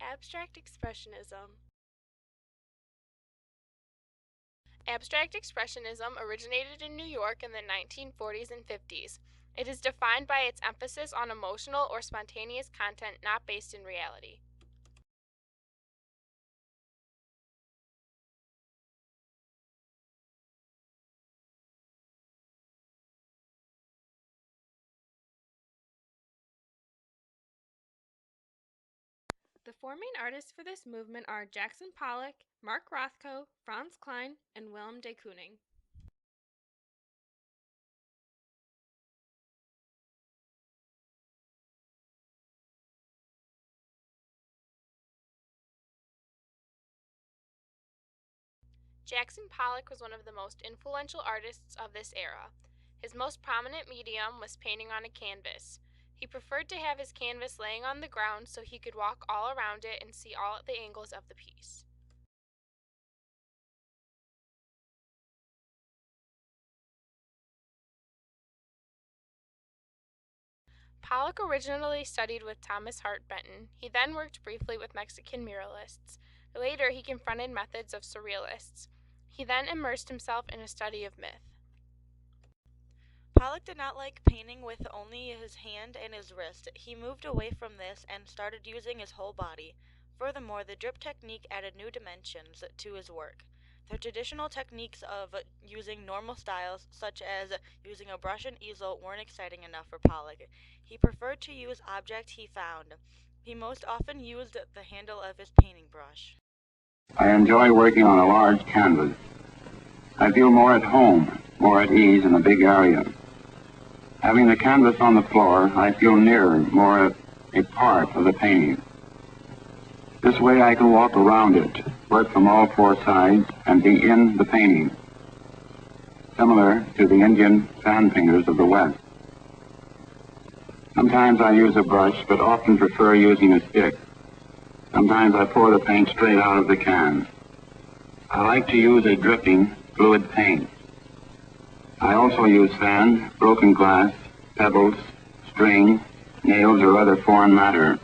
Abstract Expressionism. Abstract Expressionism originated in New York in the 1940s and 50s. It is defined by its emphasis on emotional or spontaneous content not based in reality. The four main artists for this movement are Jackson Pollock, Mark Rothko, Franz Klein, and Willem de Kooning. Jackson Pollock was one of the most influential artists of this era. His most prominent medium was painting on a canvas. He preferred to have his canvas laying on the ground so he could walk all around it and see all the angles of the piece. Pollock originally studied with Thomas Hart Benton. He then worked briefly with Mexican muralists. Later, he confronted methods of surrealists. He then immersed himself in a study of myth. Pollock did not like painting with only his hand and his wrist. He moved away from this and started using his whole body. Furthermore, the drip technique added new dimensions to his work. The traditional techniques of using normal styles, such as using a brush and easel, weren't exciting enough for Pollock. He preferred to use objects he found. He most often used the handle of his painting brush. I enjoy working on a large canvas. I feel more at home, more at ease in a big area. Having the canvas on the floor, I feel nearer, more a part of the painting. This way I can walk around it, work from all four sides, and be in the painting, similar to the Indian fan painters of the West. Sometimes I use a brush, but often prefer using a stick. Sometimes I pour the paint straight out of the can. I like to use a dripping, fluid paint. I also use sand, broken glass, pebbles, string, nails, or other foreign matter.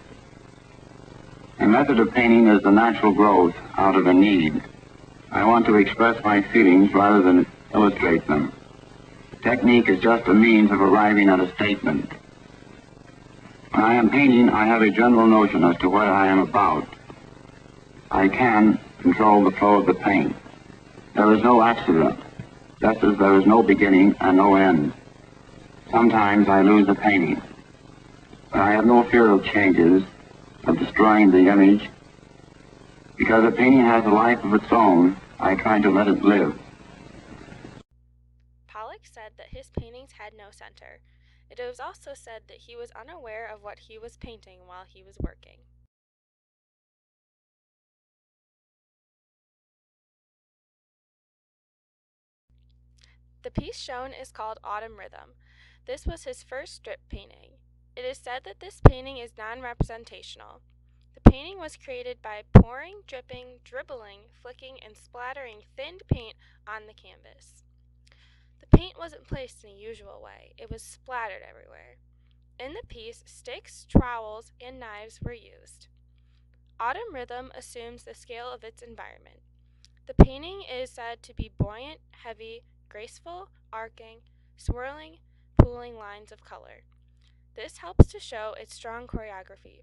The method of painting is the natural growth out of a need. I want to express my feelings rather than illustrate them. Technique is just a means of arriving at a statement. When I am painting, I have a general notion as to what I am about. I can control the flow of the paint. There is no accident, just as there is no beginning and no end. Sometimes I lose the painting, but I have no fear of changes, of destroying the image. Because a painting has a life of its own, I try to let it live. Pollock said that his paintings had no center. It was also said that he was unaware of what he was painting while he was working. The piece shown is called Autumn Rhythm. This was his first strip painting. It is said that this painting is non-representational. The painting was created by pouring, dripping, dribbling, flicking, and splattering thinned paint on the canvas. The paint wasn't placed in a usual way. It was splattered everywhere. In the piece, sticks, trowels, and knives were used. Autumn Rhythm assumes the scale of its environment. The painting is said to be buoyant, heavy, graceful, arcing, swirling, pooling lines of color. This helps to show its strong choreography.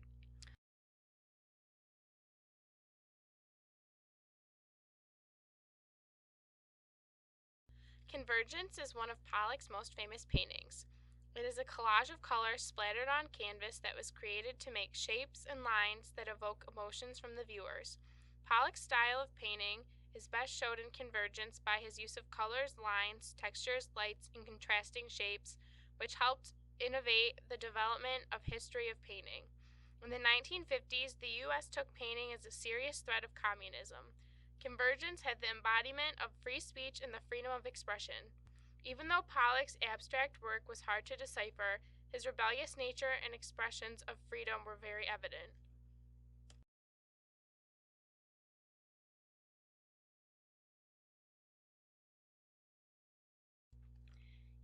Convergence is one of Pollock's most famous paintings. It is a collage of colors splattered on canvas that was created to make shapes and lines that evoke emotions from the viewers. Pollock's style of painting is best showed in Convergence by his use of colors, lines, textures, lights, and contrasting shapes, which helped innovate the development of history of painting. In the 1950s, the U.S. took painting as a serious threat of communism. Convergence had the embodiment of free speech and the freedom of expression. Even though Pollock's abstract work was hard to decipher, his rebellious nature and expressions of freedom were very evident.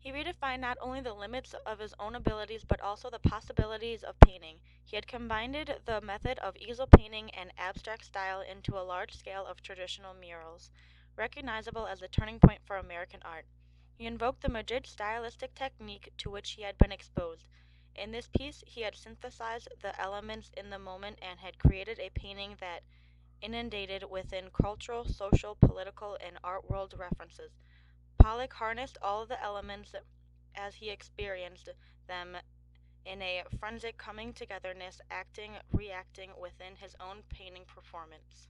He redefined not only the limits of his own abilities but also the possibilities of painting. He had combined the method of easel painting and abstract style into a large scale of traditional murals, recognizable as a turning point for American art. He invoked the Madrid stylistic technique to which he had been exposed. In this piece, he had synthesized the elements in the moment and had created a painting that inundated within cultural, social, political, and art world references. Pollock harnessed all of the elements as he experienced them in a frenzied coming togetherness, acting, reacting within his own painting performance.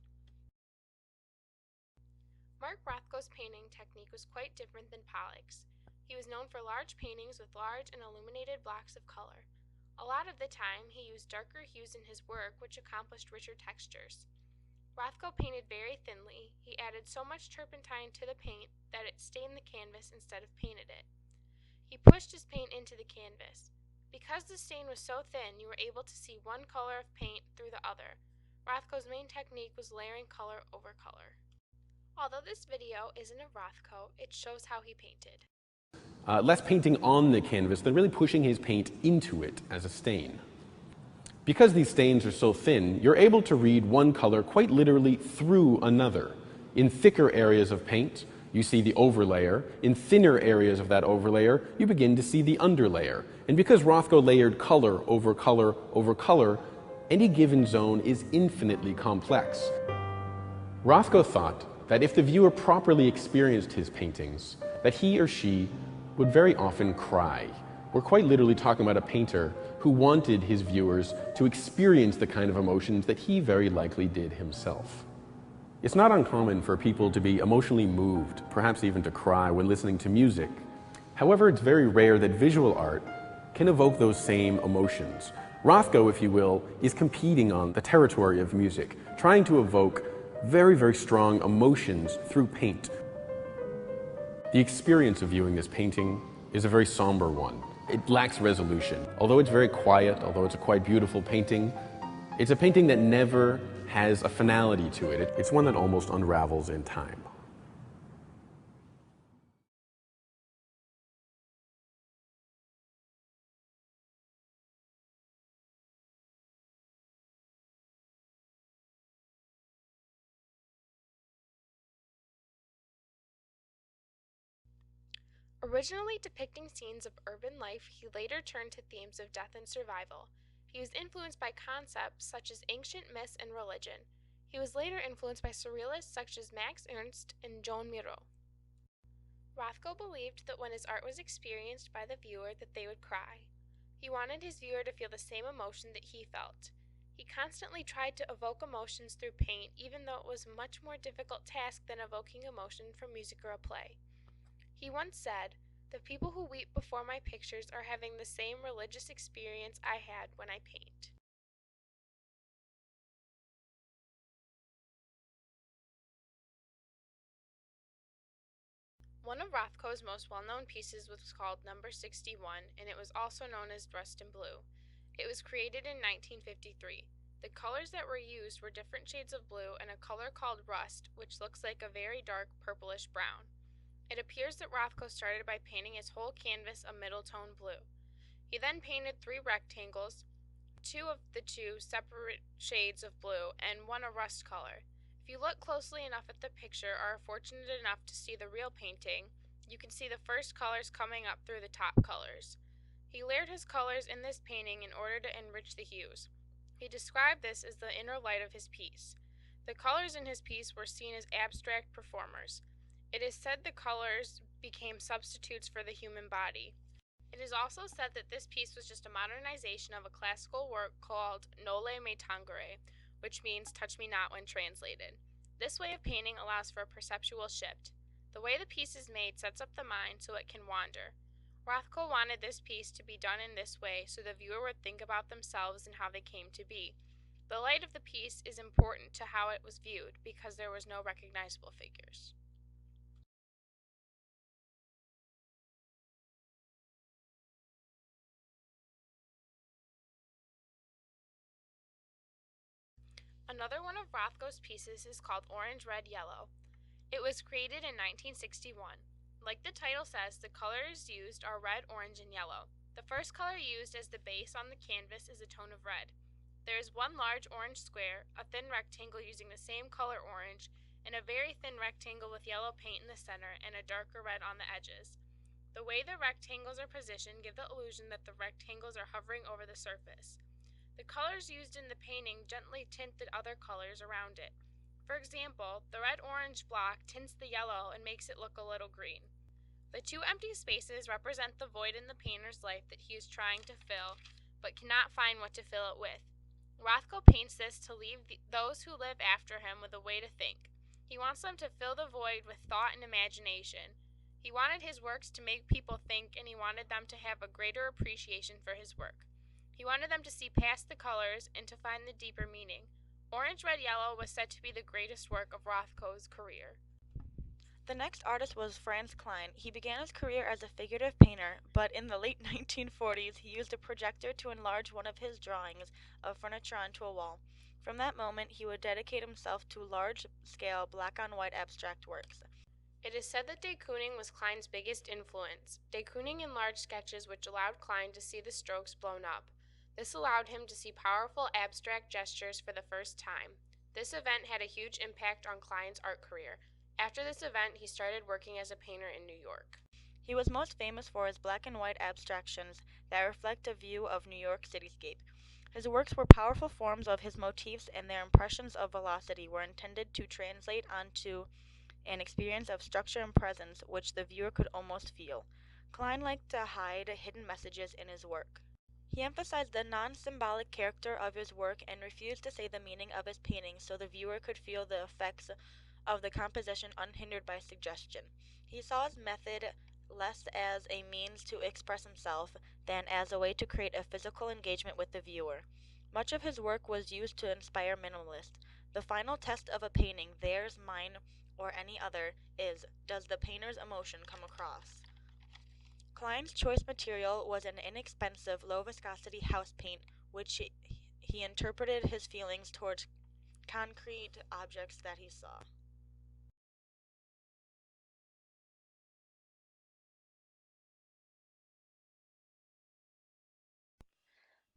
Mark Rothko's painting technique was quite different than Pollock's. He was known for large paintings with large and illuminated blocks of color. A lot of the time, he used darker hues in his work, which accomplished richer textures. Rothko painted very thinly. He added so much turpentine to the paint that it stained the canvas instead of painted it. He pushed his paint into the canvas. Because the stain was so thin, you were able to see one color of paint through the other. Rothko's main technique was layering color over color. Although this video isn't of Rothko, it shows how he painted. Less painting on the canvas than really pushing his paint into it as a stain. Because these stains are so thin, you're able to read one color quite literally through another. In thicker areas of paint, you see the overlayer. In thinner areas of that overlayer, you begin to see the underlayer. And because Rothko layered color over color over color, any given zone is infinitely complex. Rothko thought that if the viewer properly experienced his paintings, that he or she would very often cry. We're quite literally talking about a painter who wanted his viewers to experience the kind of emotions that he very likely did himself. It's not uncommon for people to be emotionally moved, perhaps even to cry when listening to music. However, it's very rare that visual art can evoke those same emotions. Rothko, if you will, is competing on the territory of music, trying to evoke very, very strong emotions through paint. The experience of viewing this painting is a very somber one. It lacks resolution. Although it's very quiet, although it's a quite beautiful painting, it's a painting that never has a finality to it. It's one that almost unravels in time. Originally depicting scenes of urban life, he later turned to themes of death and survival. He was influenced by concepts such as ancient myths and religion. He was later influenced by surrealists such as Max Ernst and Joan Miro. Rothko believed that when his art was experienced by the viewer that they would cry. He wanted his viewer to feel the same emotion that he felt. He constantly tried to evoke emotions through paint, even though it was a much more difficult task than evoking emotion from music or a play. He once said, "The people who weep before my pictures are having the same religious experience I had when I paint." One of Rothko's most well-known pieces was called Number 61, and it was also known as Dressed in Blue. It was created in 1953. The colors that were used were different shades of blue and a color called rust, which looks like a very dark purplish brown. It appears that Rothko started by painting his whole canvas a middle tone blue. He then painted 3 rectangles, 2 of the 2 separate shades of blue, and 1 a rust color. If you look closely enough at the picture or are fortunate enough to see the real painting, you can see the first colors coming up through the top colors. He layered his colors in this painting in order to enrich the hues. He described this as the inner light of his piece. The colors in his piece were seen as abstract performers. It is said the colors became substitutes for the human body. It is also said that this piece was just a modernization of a classical work called Noli me tangere, which means touch me not when translated. This way of painting allows for a perceptual shift. The way the piece is made sets up the mind so it can wander. Rothko wanted this piece to be done in this way so the viewer would think about themselves and how they came to be. The light of the piece is important to how it was viewed because there was no recognizable figures. Another one of Rothko's pieces is called Orange, Red, Yellow. It was created in 1961. Like the title says, the colors used are red, orange, and yellow. The first color used as the base on the canvas is a tone of red. There is one large orange square, a thin rectangle using the same color orange, and a very thin rectangle with yellow paint in the center and a darker red on the edges. The way the rectangles are positioned give the illusion that the rectangles are hovering over the surface. The colors used in the painting gently tint the other colors around it. For example, the red-orange block tints the yellow and makes it look a little green. The two empty spaces represent the void in the painter's life that he is trying to fill, but cannot find what to fill it with. Rothko paints this to leave those who live after him with a way to think. He wants them to fill the void with thought and imagination. He wanted his works to make people think, and he wanted them to have a greater appreciation for his work. He wanted them to see past the colors and to find the deeper meaning. Orange, Red, Yellow was said to be the greatest work of Rothko's career. The next artist was Franz Kline. He began his career as a figurative painter, but in the late 1940s he used a projector to enlarge one of his drawings of furniture onto a wall. From that moment, he would dedicate himself to large-scale black-on-white abstract works. It is said that de Kooning was Kline's biggest influence. De Kooning enlarged sketches which allowed Kline to see the strokes blown up. This allowed him to see powerful abstract gestures for the first time. This event had a huge impact on Kline's art career. After this event, he started working as a painter in New York. He was most famous for his black and white abstractions that reflect a view of New York cityscape. His works were powerful forms of his motifs, and their impressions of velocity were intended to translate onto an experience of structure and presence which the viewer could almost feel. Kline liked to hide hidden messages in his work. He emphasized the non-symbolic character of his work and refused to say the meaning of his paintings so the viewer could feel the effects of the composition unhindered by suggestion. He saw his method less as a means to express himself than as a way to create a physical engagement with the viewer. Much of his work was used to inspire minimalists. The final test of a painting, theirs, mine, or any other, is, does the painter's emotion come across? Kline's choice material was an inexpensive, low-viscosity house paint, which he interpreted his feelings towards concrete objects that he saw.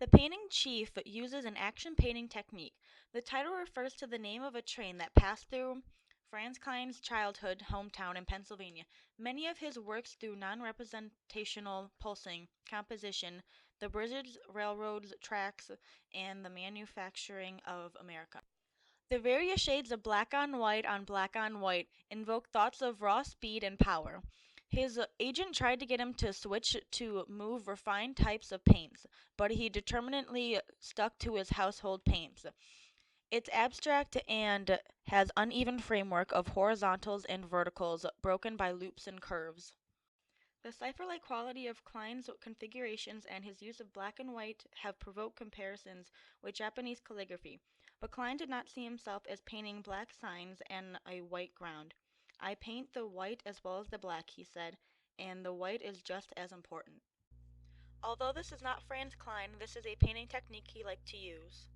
The painting chief uses an action painting technique. The title refers to the name of a train that passed through Franz Kline's childhood hometown in Pennsylvania. Many of his works through non-representational pulsing composition, the bridges, railroads, tracks, and the manufacturing of America. The various shades of black on black on white invoke thoughts of raw speed and power. His agent tried to get him to switch to move refined types of paints, but he determinedly stuck to his household paints. It's abstract and has uneven framework of horizontals and verticals broken by loops and curves. The cipher-like quality of Kline's configurations and his use of black and white have provoked comparisons with Japanese calligraphy, but Kline did not see himself as painting black signs and a white ground. I paint the white as well as the black, he said, and the white is just as important. Although this is not Franz Kline, this is a painting technique he liked to use.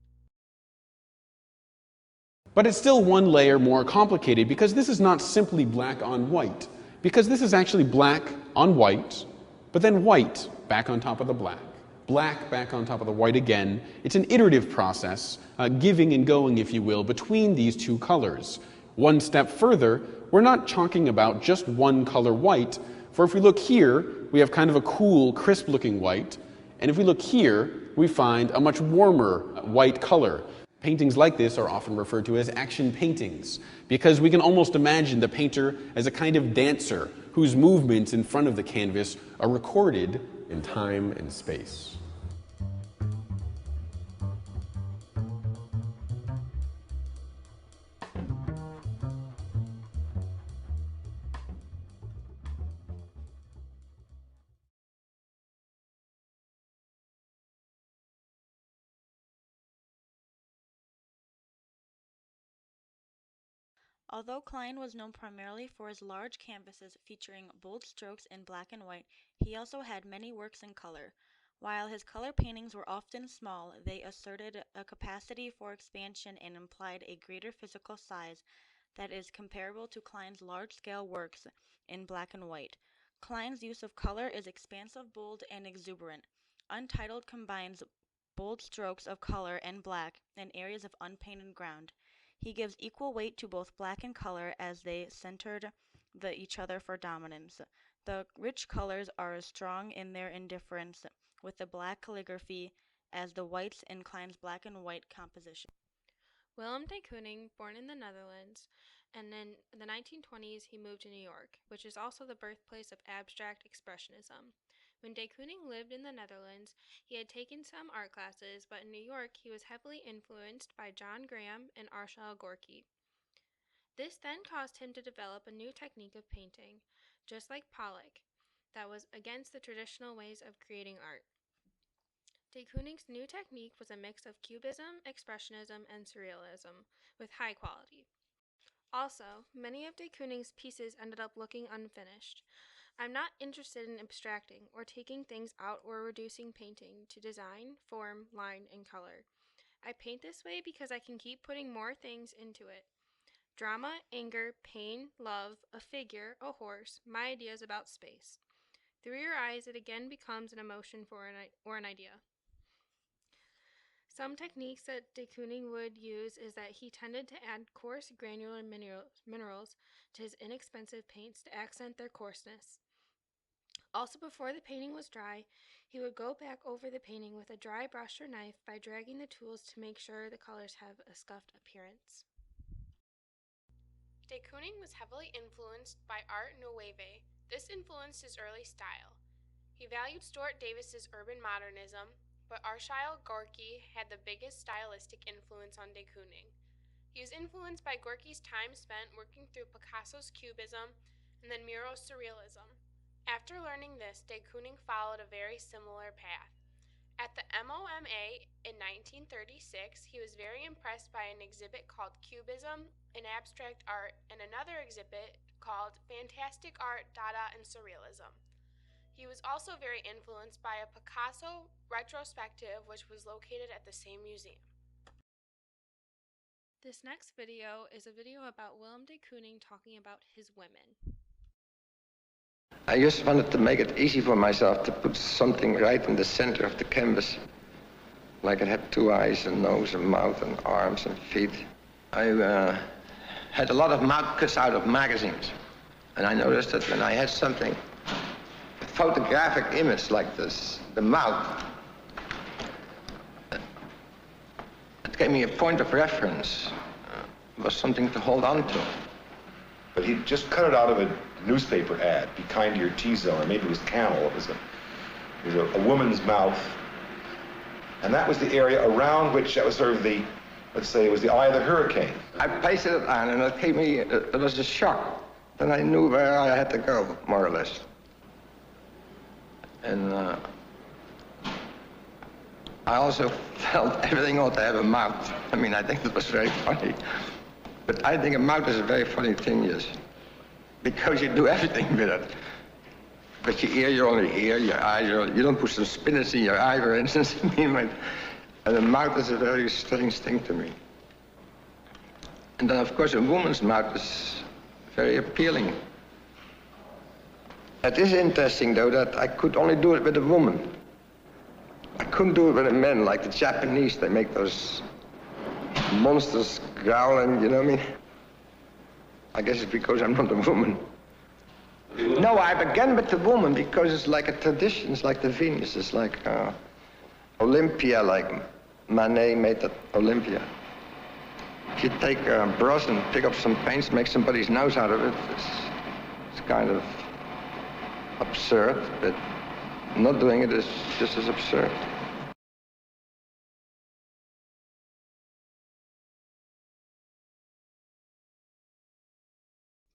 But it's still one layer more complicated because this is not simply black on white. Because this is actually black on white, but then white back on top of the black back on top of the white again. It's an iterative process, giving and going, if you will, between these two colors. One step further, we're not talking about just one color white, for if we look here, we have kind of a cool, crisp-looking white, and if we look here, we find a much warmer white color. Paintings like this are often referred to as action paintings because we can almost imagine the painter as a kind of dancer whose movements in front of the canvas are recorded in time and space. Although Kline was known primarily for his large canvases featuring bold strokes in black and white, he also had many works in color. While his color paintings were often small, they asserted a capacity for expansion and implied a greater physical size that is comparable to Klein's large-scale works in black and white. Klein's use of color is expansive, bold, and exuberant. Untitled combines bold strokes of color and black in areas of unpainted ground. He gives equal weight to both black and color as they centered each other for dominance. The rich colors are as strong in their indifference with the black calligraphy as the whites in Klein's black and white composition. Willem de Kooning, born in the Netherlands, and in the 1920s he moved to New York, which is also the birthplace of abstract expressionism. When de Kooning lived in the Netherlands, he had taken some art classes, but in New York he was heavily influenced by John Graham and Arshile Gorky. This then caused him to develop a new technique of painting, just like Pollock, that was against the traditional ways of creating art. De Kooning's new technique was a mix of Cubism, Expressionism, and Surrealism, with high quality. Also, many of de Kooning's pieces ended up looking unfinished. I'm not interested in abstracting or taking things out or reducing painting to design, form, line, and color. I paint this way because I can keep putting more things into it. Drama, anger, pain, love, a figure, a horse, my ideas about space. Through your eyes, it again becomes an emotion or an idea. Some techniques that de Kooning would use is that he tended to add coarse granular minerals to his inexpensive paints to accent their coarseness. Also, before the painting was dry, he would go back over the painting with a dry brush or knife by dragging the tools to make sure the colors have a scuffed appearance. De Kooning was heavily influenced by Art Nouveau. This influenced his early style. He valued Stuart Davis's urban modernism, but Arshile Gorky had the biggest stylistic influence on de Kooning. He was influenced by Gorky's time spent working through Picasso's Cubism and then Muro's Surrealism. After learning this, de Kooning followed a very similar path. At the MoMA in 1936, he was very impressed by an exhibit called Cubism in Abstract Art and another exhibit called Fantastic Art, Dada, and Surrealism. He was also very influenced by a Picasso retrospective which was located at the same museum. This next video is a video about Willem de Kooning talking about his women. I just wanted to make it easy for myself to put something right in the center of the canvas. Like it had two eyes, a nose, a mouth, and arms and feet. I had a lot of mouth cuts out of magazines. And I noticed that when I had something, a photographic image like this, the mouth, it gave me a point of reference. It was something to hold on to. But he just cut it out of a newspaper ad, Be Kind to Your T-Zone, or maybe it was Camel. It was a woman's mouth. And that was the area around which that was sort of the, let's say, it was the eye of the hurricane. I pasted it on, and it gave me, it was a shock. Then I knew where I had to go, more or less. And I also felt everything ought to have a mouth. I mean, I think it was very funny. But I think a mouth is a very funny thing, yes. Because you do everything with it. But your ear, you only hear, your eyes, you don't put some spinach in your eye, for instance. I mean, and the mouth is a very strange thing to me. And then, of course, a woman's mouth is very appealing. It is interesting, though, that I could only do it with a woman. I couldn't do it with a man, like the Japanese. They make those monsters growling, you know what I mean? I guess it's because I'm not a woman. No, I began with the woman because it's like a tradition. It's like the Venus. It's like Olympia, like Manet made that Olympia. If you take a brush and pick up some paints, make somebody's nose out of it, it's kind of absurd, but not doing it is just as absurd.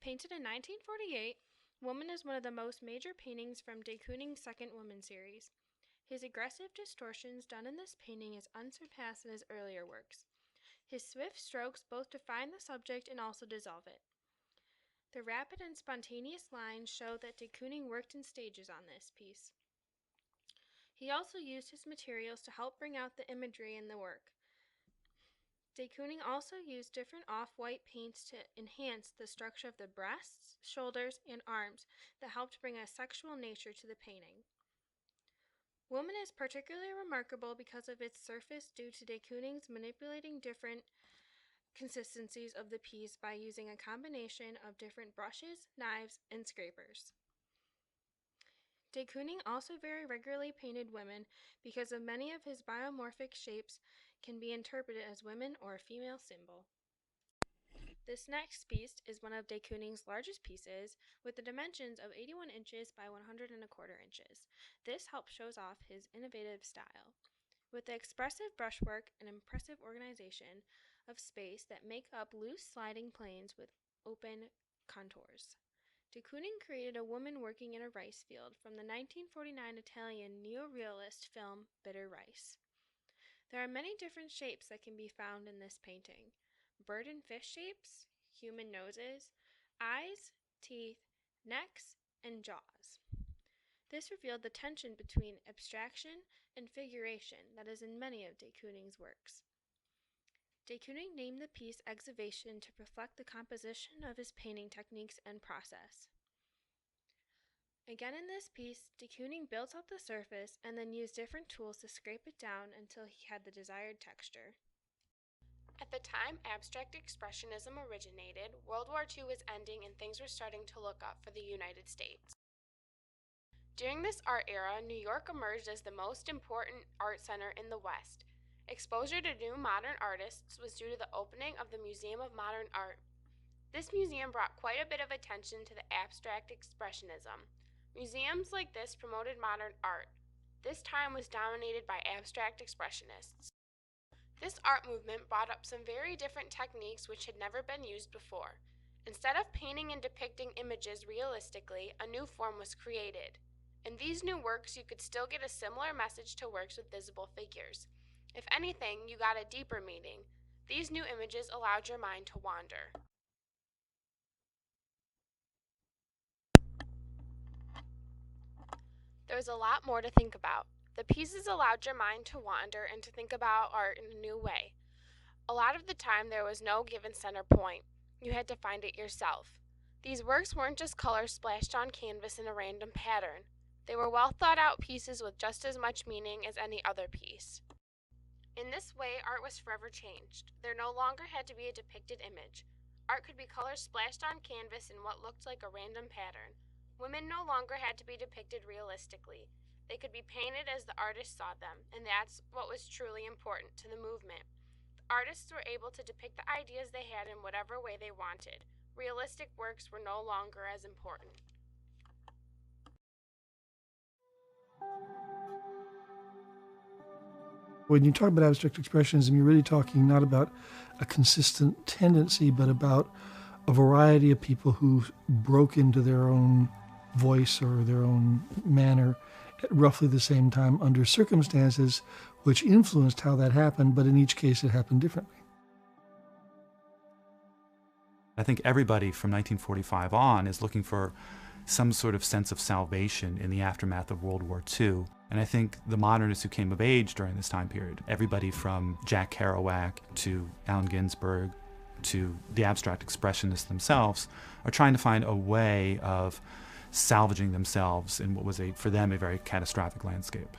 Painted in 1948, Woman is one of the most major paintings from de Kooning's second Woman series. His aggressive distortions done in this painting is unsurpassed in his earlier works. His swift strokes both define the subject and also dissolve it. The rapid and spontaneous lines show that de Kooning worked in stages on this piece. He also used his materials to help bring out the imagery in the work. De Kooning also used different off-white paints to enhance the structure of the breasts, shoulders, and arms that helped bring a sexual nature to the painting. Woman is particularly remarkable because of its surface due to de Kooning's manipulating different consistencies of the piece by using a combination of different brushes, knives, and scrapers. De Kooning also very regularly painted women because of many of his biomorphic shapes can be interpreted as women or a female symbol. This next piece is one of de Kooning's largest pieces with the dimensions of 81 inches by 125 inches. This helps shows off his innovative style. With the expressive brushwork and impressive organization of space that make up loose sliding planes with open contours. De Kooning created a woman working in a rice field from the 1949 Italian neo-realist film Bitter Rice. There are many different shapes that can be found in this painting. Bird and fish shapes, human noses, eyes, teeth, necks, and jaws. This revealed the tension between abstraction and figuration that is in many of de Kooning's works. De Kooning named the piece Exhibition to reflect the composition of his painting techniques and process. Again in this piece, de Kooning built up the surface and then used different tools to scrape it down until he had the desired texture. At the time abstract expressionism originated, World War II was ending and things were starting to look up for the United States. During this art era, New York emerged as the most important art center in the West. Exposure to new modern artists was due to the opening of the Museum of Modern Art. This museum brought quite a bit of attention to the abstract expressionism. Museums like this promoted modern art. This time was dominated by abstract expressionists. This art movement brought up some very different techniques which had never been used before. Instead of painting and depicting images realistically, a new form was created. In these new works, you could still get a similar message to works with visible figures. If anything, you got a deeper meaning. These new images allowed your mind to wander. There was a lot more to think about. The pieces allowed your mind to wander and to think about art in a new way. A lot of the time, there was no given center point. You had to find it yourself. These works weren't just colors splashed on canvas in a random pattern. They were well thought out pieces with just as much meaning as any other piece. In this way, art was forever changed. There no longer had to be a depicted image. Art could be colors splashed on canvas in what looked like a random pattern. Women no longer had to be depicted realistically. They could be painted as the artist saw them, and that's what was truly important to the movement. The artists were able to depict the ideas they had in whatever way they wanted. Realistic works were no longer as important. When you talk about abstract expressionism, you're really talking not about a consistent tendency, but about a variety of people who broke into their own voice or their own manner at roughly the same time under circumstances which influenced how that happened, but in each case it happened differently. I think everybody from 1945 on is looking for some sort of sense of salvation in the aftermath of World War II. And I think the modernists who came of age during this time period, everybody from Jack Kerouac to Allen Ginsberg to the abstract expressionists themselves, are trying to find a way of salvaging themselves in what was, for them, a very catastrophic landscape.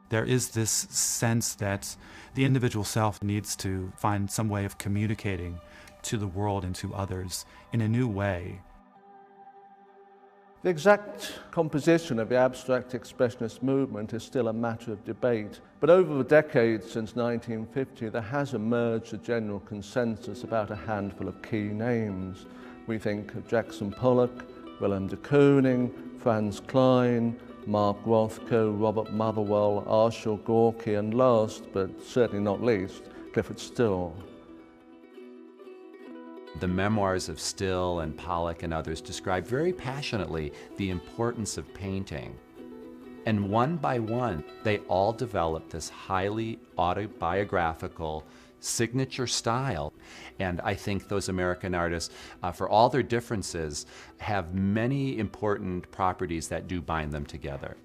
There is this sense that the individual self needs to find some way of communicating to the world and to others in a new way. The exact composition of the abstract expressionist movement is still a matter of debate, but over the decades since 1950 there has emerged a general consensus about a handful of key names. We think of Jackson Pollock, Willem de Kooning, Franz Klein, Mark Rothko, Robert Motherwell, Arshil Gorky, and last, but certainly not least, Clifford Still. The memoirs of Still and Pollock and others describe very passionately the importance of painting. And one by one, they all developed this highly autobiographical signature style. And I think those American artists, for all their differences, have many important properties that do bind them together.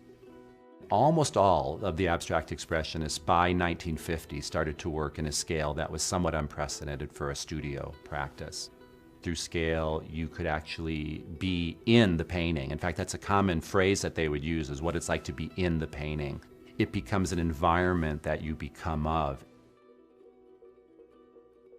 Almost all of the abstract expressionists by 1950 started to work in a scale that was somewhat unprecedented for a studio practice. Through scale, you could actually be in the painting. In fact, that's a common phrase that they would use, is what it's like to be in the painting. It becomes an environment that you become of.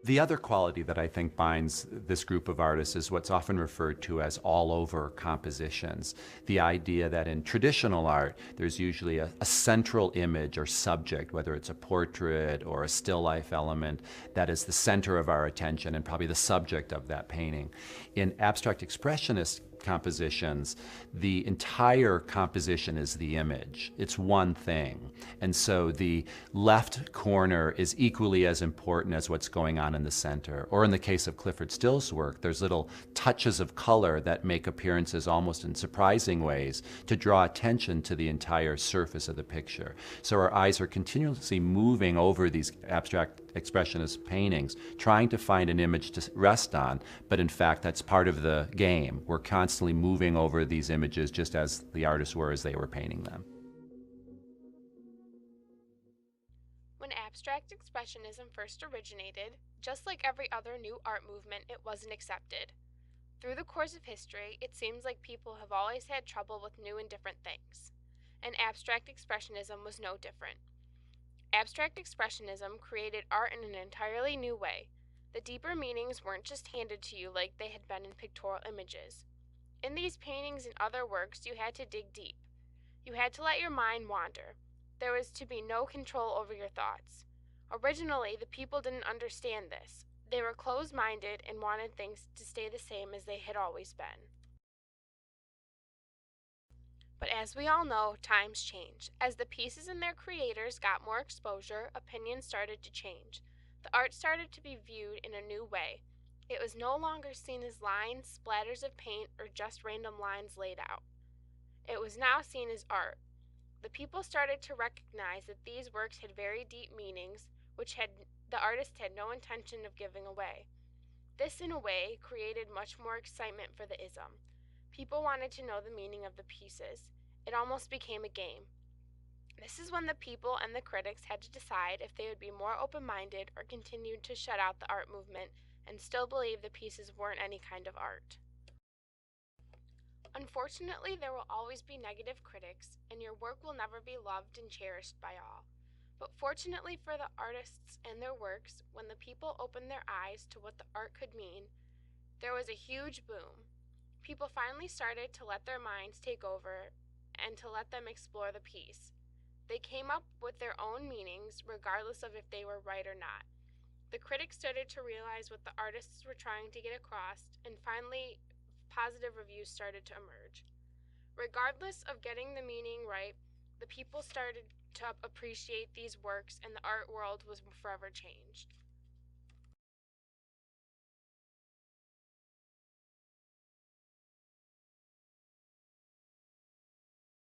The other quality that I think binds this group of artists is what's often referred to as all-over compositions. The idea that in traditional art, there's usually a central image or subject, whether it's a portrait or a still life element, that is the center of our attention and probably the subject of that painting. In abstract expressionist compositions, the entire composition is the image. It's one thing. And so the left corner is equally as important as what's going on in the center. Or in the case of Clifford Still's work, there's little touches of color that make appearances almost in surprising ways to draw attention to the entire surface of the picture. So our eyes are continuously moving over these abstract expressionist paintings, trying to find an image to rest on, but in fact that's part of the game. We're constantly moving over these images just as the artists were as they were painting them. When abstract expressionism first originated, just like every other new art movement, it wasn't accepted. Through the course of history, it seems like people have always had trouble with new and different things, and abstract expressionism was no different. Abstract expressionism created art in an entirely new way. The deeper meanings weren't just handed to you like they had been in pictorial images. In these paintings and other works, you had to dig deep. You had to let your mind wander. There was to be no control over your thoughts. Originally, the people didn't understand this. They were closed-minded and wanted things to stay the same as they had always been. But as we all know, times change. As the pieces and their creators got more exposure, opinions started to change. The art started to be viewed in a new way. It was no longer seen as lines, splatters of paint, or just random lines laid out. It was now seen as art. The people started to recognize that these works had very deep meanings, which the artist had no intention of giving away. This, in a way, created much more excitement for the ism. People wanted to know the meaning of the pieces. It almost became a game. This is when the people and the critics had to decide if they would be more open-minded or continue to shut out the art movement and still believe the pieces weren't any kind of art. Unfortunately, there will always be negative critics, and your work will never be loved and cherished by all. But fortunately for the artists and their works, when the people opened their eyes to what the art could mean, there was a huge boom. People finally started to let their minds take over and to let them explore the piece. They came up with their own meanings, regardless of if they were right or not. The critics started to realize what the artists were trying to get across, and finally, positive reviews started to emerge. Regardless of getting the meaning right, the people started to appreciate these works, and the art world was forever changed.